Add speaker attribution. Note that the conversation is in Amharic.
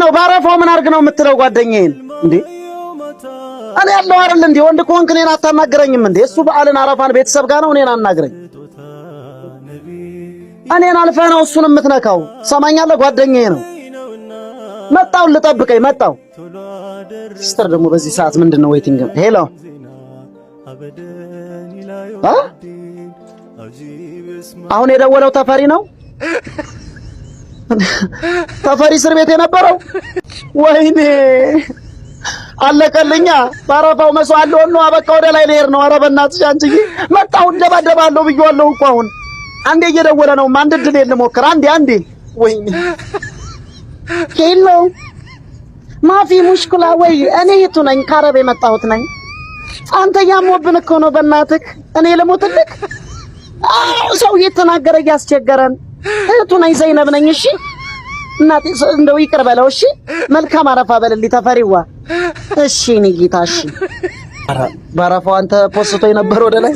Speaker 1: ነው ባረፋው ምን አርግ ነው የምትለው ጓደኛዬን እንዴ? እኔ ያለው አይደል እንዴ? ወንድ ኮንክ እኔን አታናግረኝም እንዴ? እሱ በዓልን አረፋን ቤተሰብ ጋር ነው እኔን አናግረኝ። እኔን አልፈህ ነው እሱን የምትነካው። ሰማኛለህ? ጓደኛዬ ነው። መጣው ልጠብቀኝ መጣው። ሲስተር ደግሞ በዚህ ሰዓት ምንድነው ዌቲንግ? ሄሎ አሁን የደወለው ተፈሪ ነው። ተፈሪ እስር ቤት የነበረው ወይኔ አለቀልኛ። ባረፋው መስዋዕት ነው። አበቃ ወደ ላይ ልሄድ ነው። ኧረ በእናትሽ አንቺዬ መጣሁ እንደባደባለሁ ብዬዋለሁ እኮ አሁን አንዴ እየደወለ ነው። አንድ ድል ልሞክር አንዴ ወይኔ ሄሎ ማፊ ሙሽኩላ ወይ እኔ የቱ ነኝ? ከአረብ የመጣሁት ነኝ። አንተ ያሞብን እኮ ነው በእናትህ። እኔ ልሞትልህ? ሰው እየተናገረ እያስቸገረን እህቱ ነኝ። ዘይነብ ነኝ። እሺ እናቴ እንደው ይቅር በለው። እሺ መልካም አረፋ በልልኝ ተፈሪዋ። እሺ እኔ ጌታ እሺ። ባረፋው አንተ ፖስቶ የነበረ ወደ ላይ